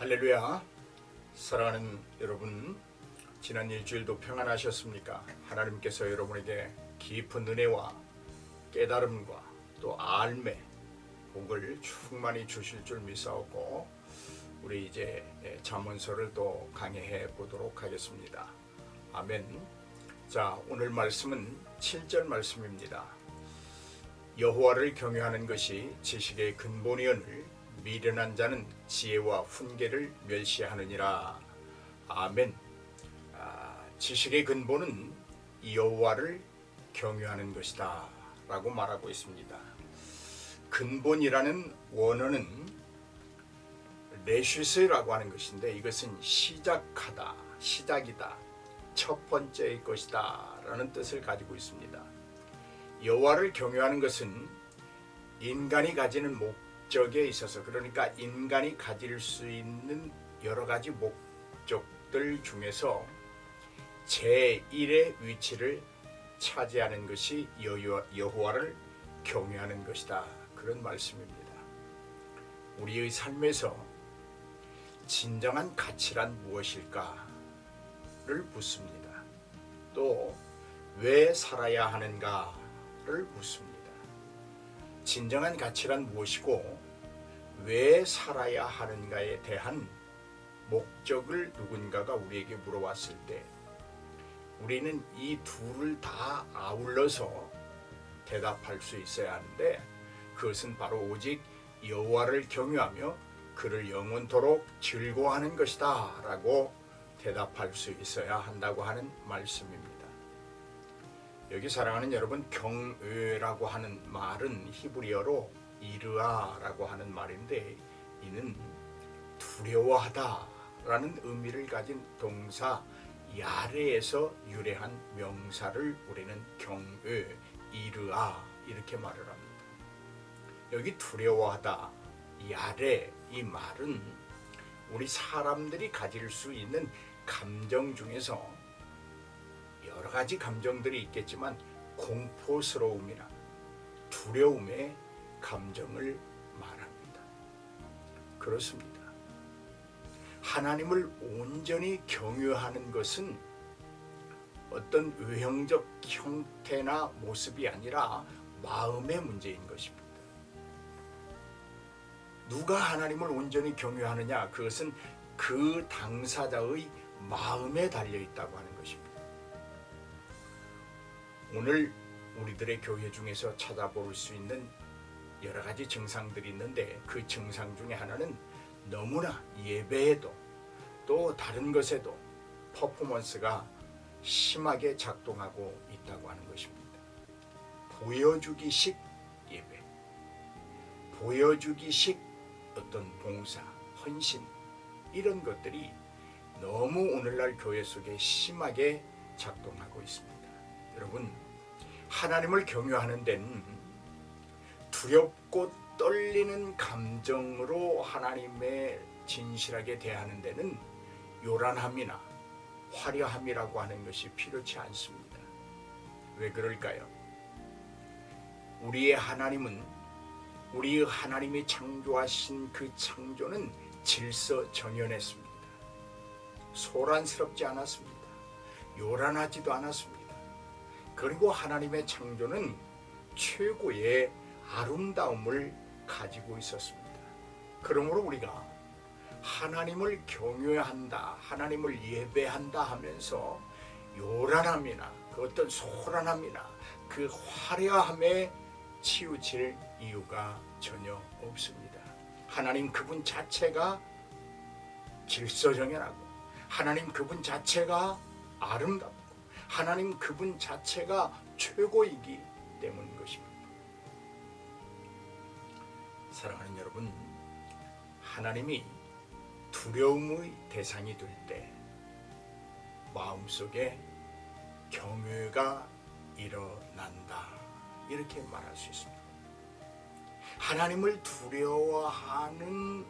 할렐루야. 사랑하는 여러분, 지난 일주일도 평안하셨습니까? 하나님께서 여러분에게 깊은 은혜와 깨달음과 또 알매, 복을 충만히 주실 줄 믿사오고, 우리 이제 잠언서를 또 강해해 보도록 하겠습니다. 아멘. 자, 오늘 말씀은 7절 말씀입니다. 여호와를 경외하는 것이 지식의 근본이오늘 미련한 자는 지혜와 훈계를 멸시하느니라. 아멘. 지식의 근본은 여호와를 경외하는 것이다 라고 말하고 있습니다. 근본이라는 원어는 레시스라고 하는 것인데, 이것은 시작하다, 시작이다, 첫 번째의 것이다 라는 뜻을 가지고 있습니다. 여호와를 경외하는 것은 인간이 가지는 목적에 있어서, 그러니까 인간이 가질 수 있는 여러 가지 목적들 중에서 제1의 위치를 차지하는 것이 여호와를 경외하는 것이다, 그런 말씀입니다. 우리의 삶에서 진정한 가치란 무엇일까를 묻습니다. 또 왜 살아야 하는가를 묻습니다. 진정한 가치란 무엇이고 왜 살아야 하는가에 대한 목적을 누군가가 우리에게 물어봤을 때, 우리는 이 둘을 다 아울러서 대답할 수 있어야 하는데, 그것은 바로 오직 여호와를 경외하며 그를 영원토록 즐거워하는 것이다 라고 대답할 수 있어야 한다고 하는 말씀입니다. 여기 사랑하는 여러분, 경외라고 하는 말은 히브리어로 이르아라고 하는 말인데, 이는 두려워하다 라는 의미를 가진 동사 야레에서 유래한 명사를 우리는 경외, 이르아 이렇게 말을 합니다. 여기 두려워하다, 야레, 이 말은 우리 사람들이 가질 수 있는 감정 중에서 여러 가지 감정들이 있겠지만 공포스러움이나 두려움의 감정을 말합니다. 그렇습니다. 하나님을 온전히 경외하는 것은 어떤 외형적 형태나 모습이 아니라 마음의 문제인 것입니다. 누가 하나님을 온전히 경외하느냐? 그것은 그 당사자의 마음에 달려 있다고 하는 것입니다. 오늘 우리들의 교회 중에서 찾아볼 수 있는 여러 가지 증상들이 있는데, 그 증상 중에 하나는 너무나 예배에도 또 다른 것에도 퍼포먼스가 심하게 작동하고 있다고 하는 것입니다. 보여주기식 예배, 보여주기식 어떤 봉사, 헌신, 이런 것들이 너무 오늘날 교회 속에 심하게 작동하고 있습니다. 여러분, 하나님을 경외하는 데는 두렵고 떨리는 감정으로 하나님의 진실하게 대하는 데는 요란함이나 화려함이라고 하는 것이 필요치 않습니다. 왜 그럴까요? 우리의 하나님은, 우리의 하나님이 창조하신 그 창조는 질서정연했습니다. 소란스럽지 않았습니다. 요란하지도 않았습니다. 그리고 하나님의 창조는 최고의 아름다움을 가지고 있었습니다. 그러므로 우리가 하나님을 경외한다, 하나님을 예배한다 하면서 요란함이나 그 어떤 소란함이나 그 화려함에 치우칠 이유가 전혀 없습니다. 하나님 그분 자체가 질서정연하고, 하나님 그분 자체가 아름답고, 하나님 그분 자체가 최고이기 때문인 것입니다. 사랑하는 여러분, 하나님이 두려움의 대상이 될 때 마음속에 경외가 일어난다, 이렇게 말할 수 있습니다. 하나님을 두려워하는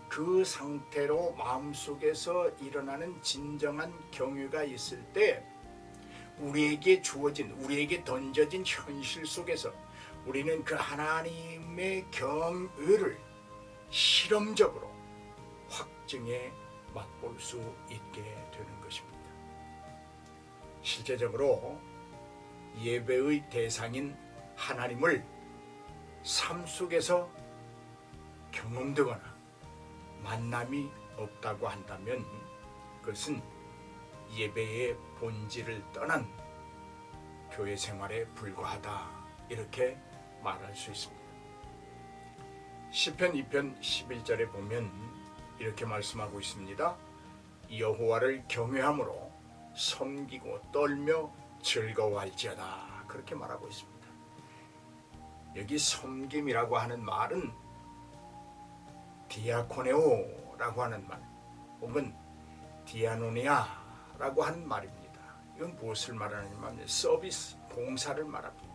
그 상태로 마음속에서 일어나는 진정한 경외가 있을 때, 우리에게 주어진, 우리에게 던져진 현실 속에서 우리는 그 하나님의 경외를 실험적으로 특징에 맛볼 수 있게 되는 것입니다. 실제적으로 예배의 대상인 하나님을 삶 속에서 경험되거나 만남이 없다고 한다면 그것은 예배의 본질을 떠난 교회 생활에 불과하다, 이렇게 말할 수 있습니다. 시편 2편 11절에 보면 이렇게 말씀하고 있습니다. 여호와를 경외함으로 섬기고 떨며 즐거워할지어다, 그렇게 말하고 있습니다. 여기 섬김이라고 하는 말은 디아코네오라고 하는 말, 혹은 디아노니아라고 하는 말입니다. 이건 무엇을 말하냐면 서비스, 봉사를 말합니다.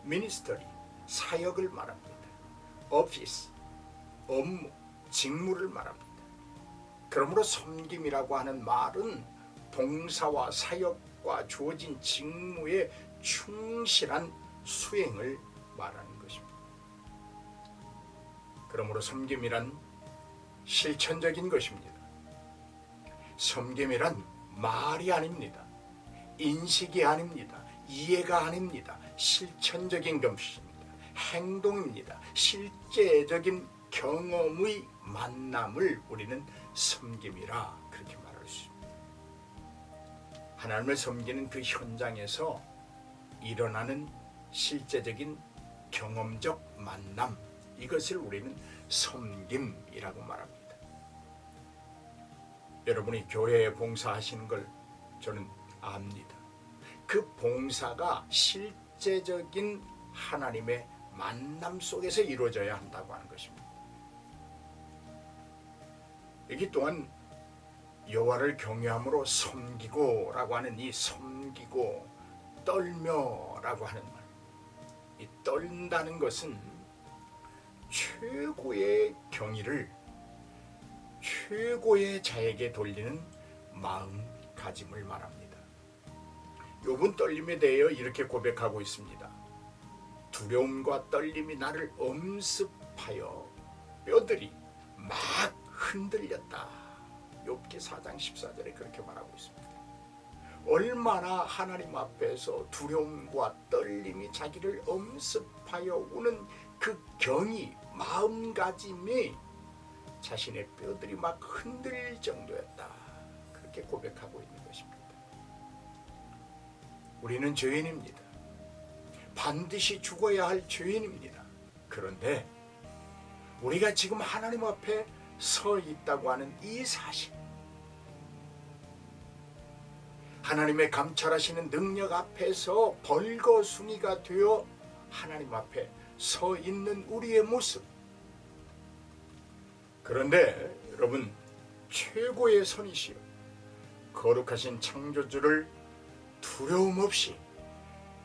미니스터리, 사역을 말합니다. 오피스, 업무, 직무를 말합니다. 그러므로 섬김이라고 하는 말은 봉사와 사역과 주어진 직무의 충실한 수행을 말하는 것입니다. 그러므로 섬김이란 실천적인 것입니다. 섬김이란 말이 아닙니다. 인식이 아닙니다. 이해가 아닙니다. 실천적인 것입니다. 행동입니다. 실제적인 경험의 만남을 우리는 섬김이라 그렇게 말할 수 있습니다. 하나님을 섬기는 그 현장에서 일어나는 실제적인 경험적 만남, 이것을 우리는 섬김이라고 말합니다. 여러분이 교회에 봉사하시는 걸 저는 압니다. 그 봉사가 실제적인 하나님의 만남 속에서 이루어져야 한다고 하는 것입니다. 여기 또한 여호와를 경외함으로 섬기고라고 하는 이 섬기고 떨며라고 하는 말, 이 떨다는 것은 최고의 경의를 최고의 자에게 돌리는 마음가짐을 말합니다. 욥은 떨림에 대하여 이렇게 고백하고 있습니다. 두려움과 떨림이 나를 엄습하여 뼈들이 막 흔들렸다. 욥기 4장 14절에 그렇게 말하고 있습니다. 얼마나 하나님 앞에서 두려움과 떨림이 자기를 엄습하여 오는 그 경이, 마음가짐이 자신의 뼈들이 막 흔들릴 정도였다, 그렇게 고백하고 있는 것입니다. 우리는 죄인입니다. 반드시 죽어야 할 죄인입니다. 그런데 우리가 지금 하나님 앞에 서 있다고 하는 이 사실, 하나님의 감찰하시는 능력 앞에서 벌거숭이가 되어 하나님 앞에 서 있는 우리의 모습, 그런데 여러분, 최고의 선이시여 거룩하신 창조주를 두려움 없이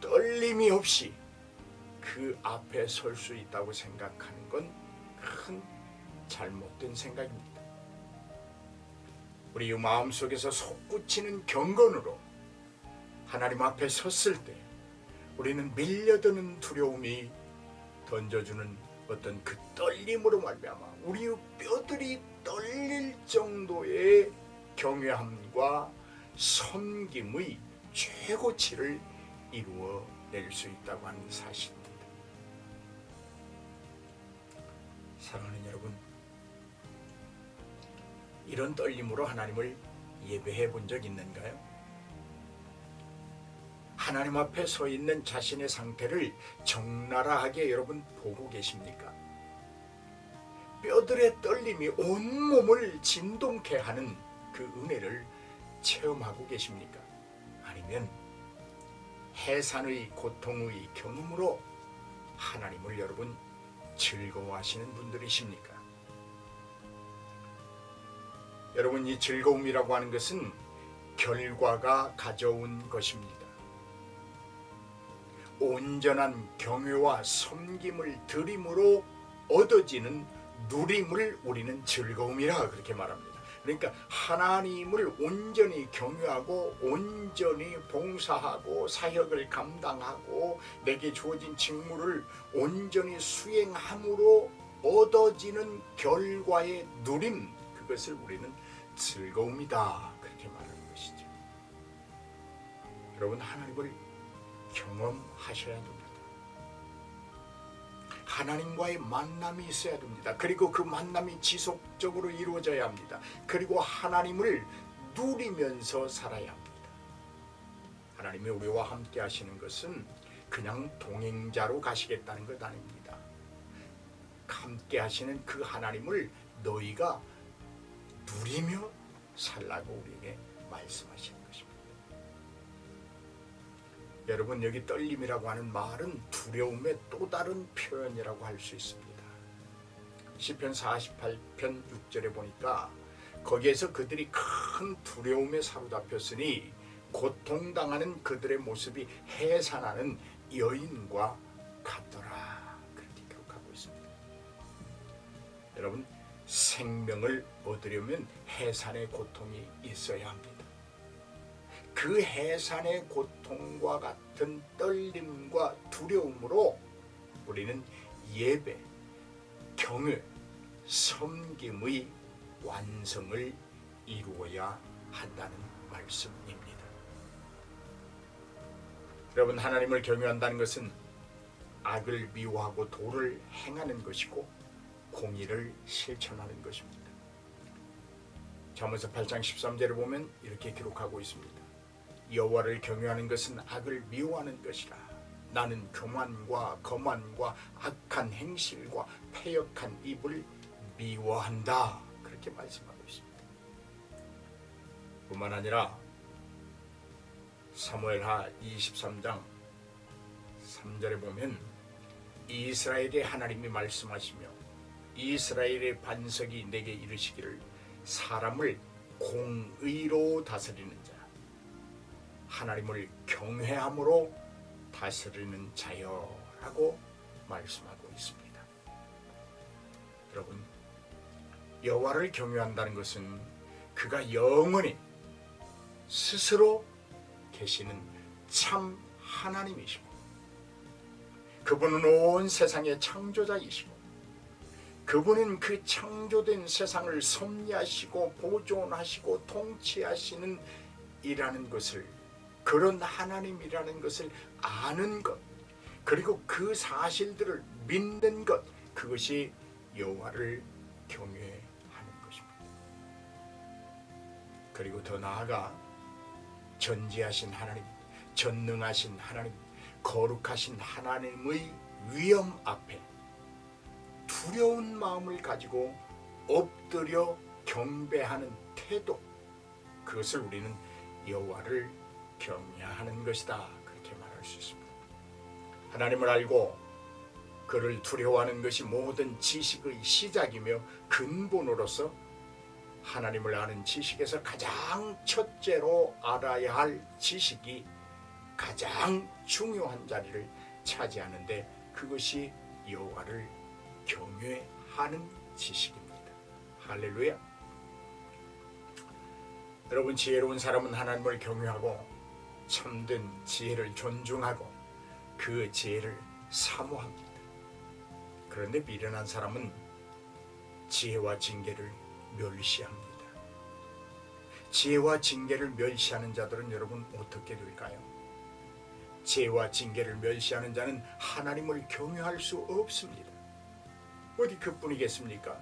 떨림이 없이 그 앞에 설 수 있다고 생각하는 건 큰 잘못된 생각입니다. 우리 마음속에서 솟구치는 경건으로 하나님 앞에 섰을 때 우리는 밀려드는 두려움이 던져주는 어떤 그 떨림으로 말미암아 우리의 뼈들이 떨릴 정도의 경외함과 섬김의 최고치를 이루어낼 수 있다고 하는 사실입니다. 사랑하는 여러분, 이런 떨림으로 하나님을 예배해 본 적 있는가요? 하나님 앞에 서 있는 자신의 상태를 적나라하게 여러분 보고 계십니까? 뼈들의 떨림이 온몸을 진동케 하는 그 은혜를 체험하고 계십니까? 아니면 해산의 고통의 경험으로 하나님을 여러분 즐거워하시는 분들이십니까? 여러분, 이 즐거움이라고 하는 것은 결과가 가져온 것입니다. 온전한 경외와 섬김을 드림으로 얻어지는 누림을 우리는 즐거움이라 그렇게 말합니다. 그러니까 하나님을 온전히 경외하고 온전히 봉사하고 사역을 감당하고 내게 주어진 직무를 온전히 수행함으로 얻어지는 결과의 누림, 그것을 우리는 즐거움이다 그렇게 말하는 것이죠. 여러분, 하나님을 경험하셔야 됩니다. 하나님과의 만남이 있어야 됩니다. 그리고 그 만남이 지속적으로 이루어져야 합니다. 그리고 하나님을 누리면서 살아야 합니다. 하나님이 우리와 함께 하시는 것은 그냥 동행자로 가시겠다는 것 아닙니다. 함께 하시는 그 하나님을 너희가 누리며 살라고 우리에게 말씀하시는 것입니다. 여러분, 여기 떨림이라고 하는 말은 두려움의 또 다른 표현이라고 할 수 있습니다. 시편 48편 6절에 보니까 거기에서 그들이 큰 두려움에 사로잡혔으니 고통당하는 그들의 모습이 해산하는 여인과 같더라 그렇게 기록하고 있습니다. 여러분, 생명을 얻으려면 해산의 고통이 있어야 합니다. 그 해산의 고통과 같은 떨림과 두려움으로 우리는 예배, 경외, 섬김의 완성을 이루어야 한다는 말씀입니다. 여러분, 하나님을 경외한다는 것은 악을 미워하고 도를 행하는 것이고 공의를 실천하는 것입니다. 잠언서 8장 13절을 보면 이렇게 기록하고 있습니다. 여호와를 경외하는 것은 악을 미워하는 것이라. 나는 교만과 거만과 악한 행실과 패역한 입을 미워한다. 그렇게 말씀하고 있습니다. 뿐만 아니라 사무엘하 23장 3절에 보면 이스라엘의 하나님이 말씀하시며 이스라엘의 반석이 내게 이르시기를 사람을 공의로 다스리는 자, 하나님을 경외함으로 다스리는 자여라고 말씀하고 있습니다. 여러분, 여호와를 경외한다는 것은 그가 영원히 스스로 계시는 참 하나님이시고 그분은 온 세상의 창조자이시고 그분은 그 창조된 세상을 섭리하시고 보존하시고 통치하시는 이라는 것을, 그런 하나님이라는 것을 아는 것, 그리고 그 사실들을 믿는 것, 그것이 여호와를 경외하는 것입니다. 그리고 더 나아가 전지하신 하나님, 전능하신 하나님, 거룩하신 하나님의 위엄 앞에 두려운 마음을 가지고 엎드려 경배하는 태도, 그것을 우리는 여호와를 경외하는 것이다 그렇게 말할 수 있습니다. 하나님을 알고 그를 두려워하는 것이 모든 지식의 시작이며 근본으로서 하나님을 아는 지식에서 가장 첫째로 알아야 할 지식이 가장 중요한 자리를 차지하는데 그것이 여호와를 경외하는 지식입니다. 할렐루야. 여러분, 지혜로운 사람은 하나님을 경외하고 참된 지혜를 존중하고 그 지혜를 사모합니다. 그런데 미련한 사람은 지혜와 징계를 멸시합니다. 지혜와 징계를 멸시하는 자들은 여러분 어떻게 될까요? 지혜와 징계를 멸시하는 자는 하나님을 경외할 수 없습니다. 어디 그뿐이겠습니까?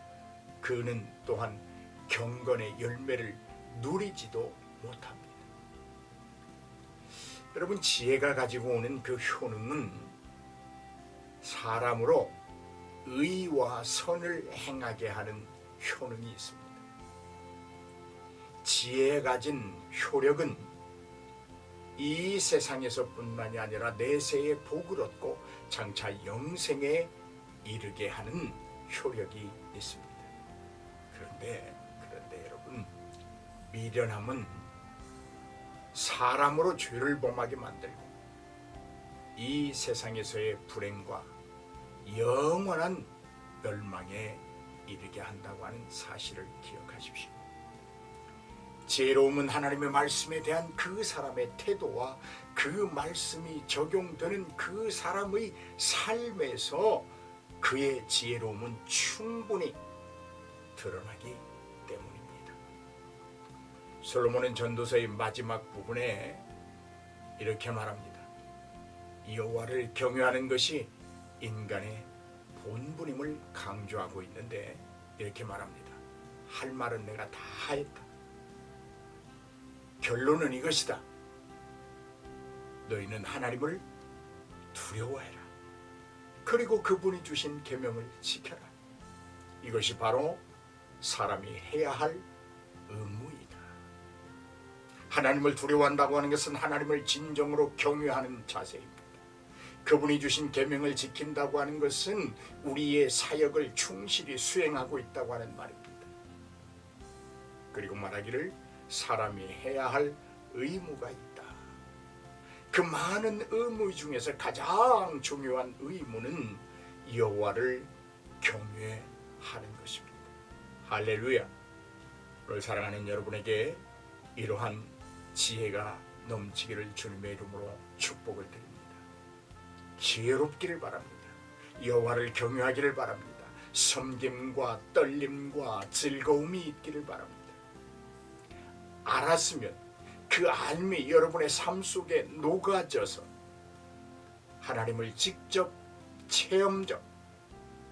그는 또한 경건의 열매를 누리지도 못합니다. 여러분, 지혜가 가지고 오는 그 효능은 사람으로 의와 선을 행하게 하는 효능이 있습니다. 지혜에 가진 효력은 이 세상에서뿐만이 아니라 내세의 복을 얻고 장차 영생에 이르게 하는 효력이 있습니다. 그런데 여러분, 미련함은 사람으로 죄를 범하게 만들고 이 세상에서의 불행과 영원한 멸망에 이르게 한다고 하는 사실을 기억하십시오. 지혜로움은 하나님의 말씀에 대한 그 사람의 태도와 그 말씀이 적용되는 그 사람의 삶에서 그의 지혜로움은 충분히 드러나기 때문입니다. 솔로몬은 전도서의 마지막 부분에 이렇게 말합니다. 여호와를 경외하는 것이 인간의 본분임을 강조하고 있는데 이렇게 말합니다. 할 말은 내가 다 했다. 결론은 이것이다. 너희는 하나님을 두려워해라. 그리고 그분이 주신 계명을 지켜라. 이것이 바로 사람이 해야 할 의무이다. 하나님을 두려워한다고 하는 것은 하나님을 진정으로 경외하는 자세입니다. 그분이 주신 계명을 지킨다고 하는 것은 우리의 사역을 충실히 수행하고 있다고 하는 말입니다. 그리고 말하기를 사람이 해야 할 의무가 있다. 그 많은 의무 중에서 가장 중요한 의무는 여호와를 경외하는 것입니다. 할렐루야. 오늘 사랑하는 여러분에게 이러한 지혜가 넘치기를 주님의 이름으로 축복을 드립니다. 지혜롭기를 바랍니다. 여호와를 경외하기를 바랍니다. 섬김과 떨림과 즐거움이 있기를 바랍니다. 알았으면 그 알미 여러분의 삶 속에 녹아져서 하나님을 직접 체험적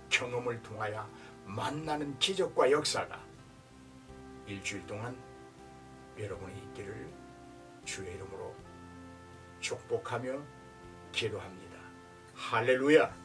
경험을 통하여 만나는 기적과 역사가 일주일 동안 여러분이 있기를 주의 이름으로 축복하며 기도합니다. 할렐루야.